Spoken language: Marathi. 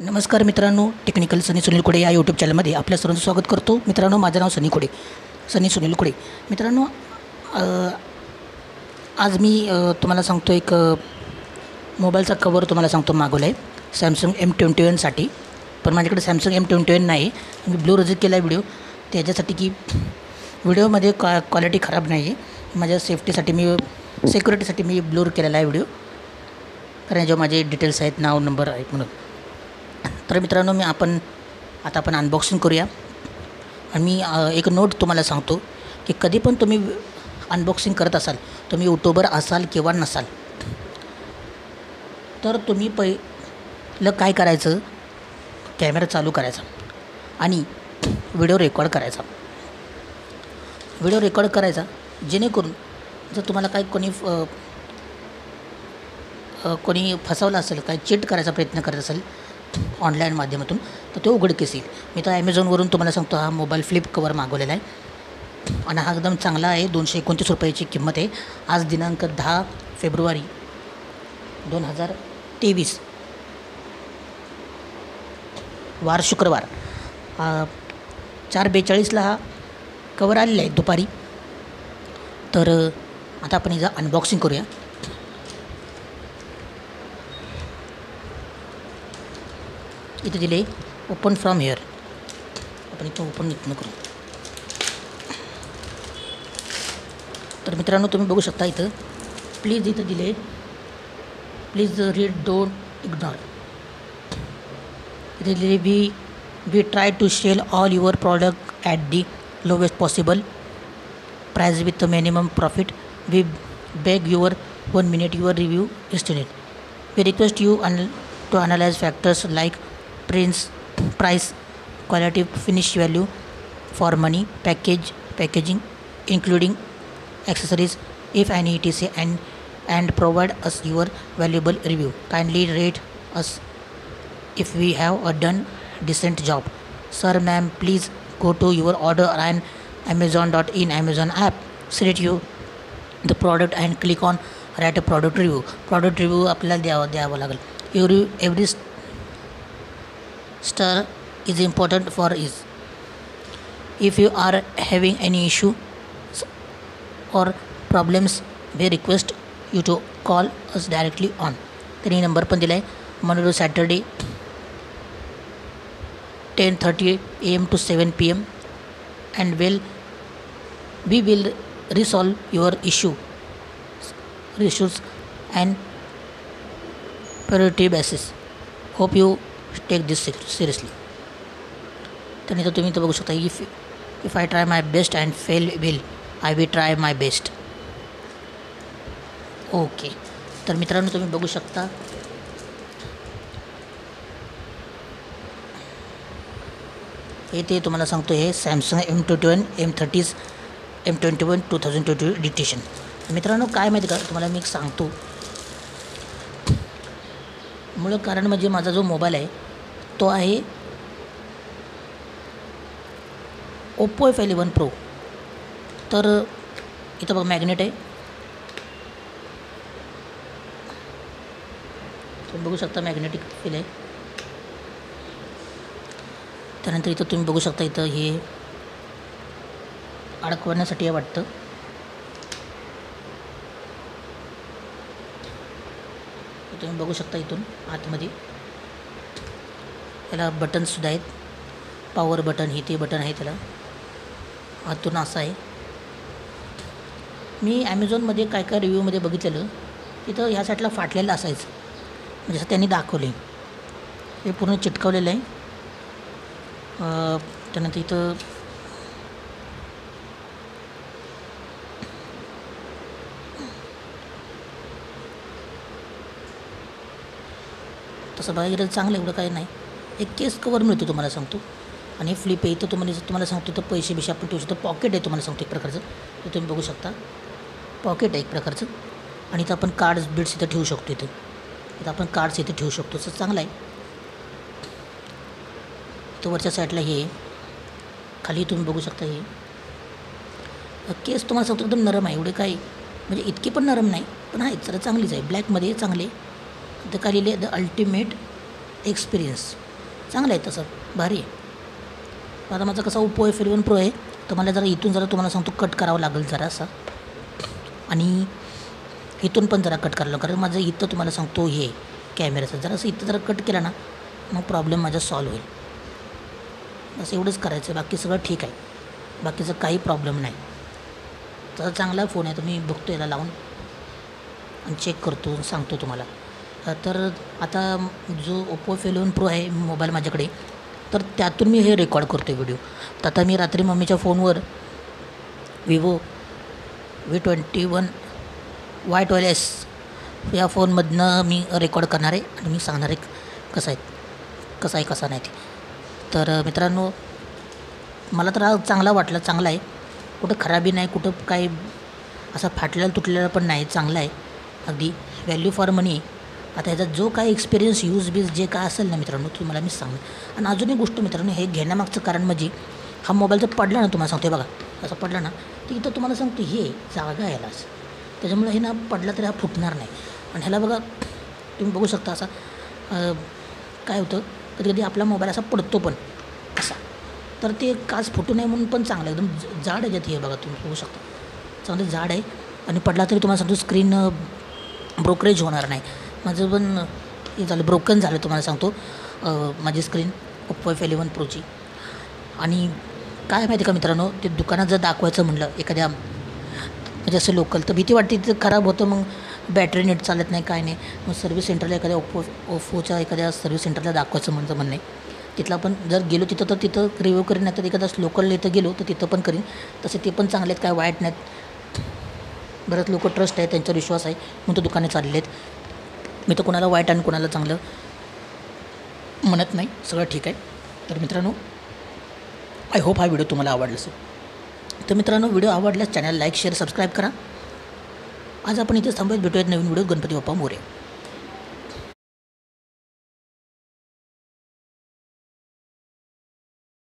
नमस्कार मित्रांनो, टेक्निकल सनी सुनील कुडे या यूट्यूब चॅनलमध्ये आपल्या सर्वांचं स्वागत करतो. मित्रांनो, माझं नाव सनी सुनील कुडे. मित्रांनो, आज मी तुम्हाला सांगतो एक मोबाईलचा कवर तुम्हाला सांगतो मागवला आहे सॅमसंग M21साठी. पण माझ्याकडे सॅमसंग M21 नाही. मी ब्लू रिजेक्ट केला आहे व्हिडिओ त्याच्यासाठी की व्हिडिओमध्ये क्वालिटी खराब नाही आहे. माझ्या सेफ्टीसाठी सिक्युरिटीसाठी मी ब्लूर केलेला आहे व्हिडिओ, कारण जेव्हा माझे डिटेल्स आहेत, नाव नंबर आहेत म्हणून. तर मित्रांनो, आपण अनबॉक्सिंग करूया. आणि मी एक नोट तुम्हाला सांगतो की कधी पण तुम्ही अनबॉक्सिंग करत असाल, तुम्ही यूट्यूबर असाल किंवा नसाल, तर तुम्ही पहिलं काय करायचं, कॅमेरा चालू करायचा आणि व्हिडिओ रेकॉर्ड करायचा. जेणेकरून जर तुम्हाला काही कोणी फसवलं असेल, काही चीट करायचा प्रयत्न करत असेल ऑनलाईन माध्यमातून, तर तो उघडकीस येईल. मी तर ॲमेझॉनवरून तुम्हाला सांगतो, हा मोबाईल फ्लिप कवर मागवलेला आहे आणि हा एकदम चांगला आहे. 229 रुपयाची किंमत आहे. आज दिनांक 10 फेब्रुवारी 2023 वार शुक्रवार 4:42ला हा कवर आलेला आहे दुपारी. तर आता आपण हिचं अनबॉक्सिंग करूया. इथे दिले ओपन फ्रॉम हिअर. आपण इथं इथनं करू. तर मित्रांनो, तुम्ही बघू शकता इथं इथं दिले प्लीज रीड, डोंट इग्नोर. इथे दिले we try to sell all your product at the lowest possible price with minimum profit. We beg your 1 minute your review estimate. We request you to analyse factors like price, quality, finish value for money, packaging, including accessories, if any etc, and provide us your valuable review. Kindly rate us if we have done decent job. Sir, ma'am, please go to your order and Amazon app, select you the product and click on write a product review. आपल्याला द्यावं लागेल. every star is important for is. If you are having any issue or problems, we request you to call us directly on. त्यांनी नंबर पण दिला आहे. Monday to Saturday 10:30 AM to 7 PM, and we will resolve your issues and priority basis. Hope you take this seriously. तर तुम्ही बघू शकता, if I try my best and fail will, I will try my best. Okay. तर मित्रांनो, तुम्ही बघू शकता हे ते तुम्हाला सांगतो, हे सॅमसंग M21 2022 डिटेशन. मित्रांनो, काय माहिती का तुम्हाला मी सांगतो, मुळं कारण म्हणजे माझा जो मोबाईल आहे तो आहे ओप्पो F11 Pro. तर इथं बघा मॅग्नेट आहे, तुम्ही बघू शकता मॅग्नेटिक फील आहे. त्यानंतर इथं तुम्ही बघू शकता, इथं हे अडकवण्यासाठी आहे वाटतं. तुम्ही बघू शकता इथून आतमध्ये त्याला बटन्ससुद्धा आहेत, पॉवर बटन, हे ते बटन आहे त्याला. आतून असं आहे. मी ॲमेझॉनमध्ये काय रिव्ह्यूमध्ये बघितलेलं, तिथं ह्या साईडला फाटलेलं असायचं, म्हणजे असं त्यांनी दाखवले. हे पूर्ण चिटकवलेलं आहे. त्यानंतर इथं तसं बघायला गेलं चांगलं एवढं काही नाही. एक केस कवर मिळतो तुम्हाला सांगतो, आणि फ्लिप आहे. इथं तुम्हाला सांगतो, इथं पैसे आपण ठेवू शकतो. पॉकेट आहे तुम्हाला सांगतो एक प्रकारचं, ते तुम्ही बघू शकता, पॉकेट आहे एक प्रकारचं. आणि इथं आपण बिट्स इथं ठेवू शकतो. इथं आपण कार्ड्स इथं ठेवू शकतो, असं चांगलं आहे. इथं वरच्या साईडला हे खाली तुम्ही बघू शकता. हे केस तुम्हाला सांगतो एकदम नरम आहे, एवढे काही म्हणजे इतकी पण नरम नाही, पण जरा चांगलीच आहे. ब्लॅकमध्ये चांगले. इथं काय लिहिले, द अल्टिमेट एक्सपिरियन्स. चांगलं आहे तसं, भारी आहे. आता माझा कसा ओप्पो F11 Pro आहे, तर मला जरा इथून जरा तुम्हाला सांगतो कट करावं लागेल जरासा, आणि इथून पण जरा कट करावं लागेल, कारण माझं इथं तुम्हाला सांगतो हे कॅमेऱ्याचं जरासं इथं जरा कट केला ना मग प्रॉब्लेम माझा सॉल्व्ह होईल. बस एवढंच करायचं, बाकी सगळं ठीक आहे, बाकीचं काही प्रॉब्लेम नाही. तर चांगला फोन आहे, तर मी बघतो याला लावून आणि चेक करतो, सांगतो तुम्हाला. तर आता जो ओप्पो F11 Pro आहे मोबाईल माझ्याकडे, तर त्यातून मी हे रेकॉर्ड करतो व्हिडिओ. तर आता मी रात्री मम्मीच्या फोनवर विवो V21 Y12S या फोनमधनं मी रेकॉर्ड करणार आहे आणि मी सांगणार आहे कसं आहे कसा नाही ते. तर मित्रांनो, मला तर हा चांगला वाटला, चांगला आहे, कुठं खराबी नाही, कुठं काय असा फाटलेला तुटलेला पण नाही, चांगला आहे अगदी, व्हॅल्यू फॉर मनी. आता ह्याचा जो काय एक्सपिरियन्स यूज बीज जे काय असेल ना मित्रांनो, तुम्हाला मी सांगेन. आणि अजून एक गोष्ट मित्रांनो, हे घेण्यामागचं कारण म्हणजे हा मोबाईल जर पडला ना, तुम्हाला सांगतो बघा असं पडला ना, तर इथं तुम्हाला सांगतो हे जागा यायलाच, त्याच्यामुळे हे ना पडला तरी हा फुटणार नाही. आणि ह्याला बघा तुम्ही बघू शकता असा काय होतं, कधी कधी आपला मोबाईल असा पडतो पण असा, तर ते काच फुटू नये म्हणून पण चांगलं एकदम जाड आहे हे बघा, तुम्ही बघू शकता चांगलं जाड आहे. आणि पडला तरी तुम्हाला सांगतो स्क्रीन ब्रोकरेज होणार नाही. माझं पण हे झालं, ब्रोकन झालं तुम्हाला सांगतो माझी स्क्रीन ओप्पो F11 Proची. आणि काय माहिती का मित्रांनो, ते दुकानात जर दाखवायचं म्हणलं एखाद्या म्हणजे असं लोकल, तर भीती वाटते ते खराब होतं, मग बॅटरी नीट चालत नाही, काय नाही. मग सर्व्हिस सेंटरला एखाद्या ओप्पोच्या एखाद्या सर्व्हिस सेंटरला दाखवायचं म्हणणं आहे. तिथला पण जर गेलो तिथं तर तिथं रिव्ह्यू करीन, नाही तर एखादा लोकल इथं गेलो तर तिथं पण करीन. तसे ते पण चांगले आहेत, काय वाईट नाहीत. बरेच लोक ट्रस्ट आहे, त्यांचा विश्वास आहे म्हणून तो दुकाने चालले आहेत. मी तर कोणाला वाईट आणि कोणाला चांगलं म्हणत नाही, सगळं ठीक आहे. तर मित्रांनो, आय होप हा व्हिडिओ तुम्हाला आवडला असेल. तर मित्रांनो, व्हिडिओ आवडल्यास चॅनल लाईक शेअर सबस्क्राईब करा. आज आपण इथेच थांबूयात, भेटूयात नवीन व्हिडिओ. गणपती बाप्पा मोरया.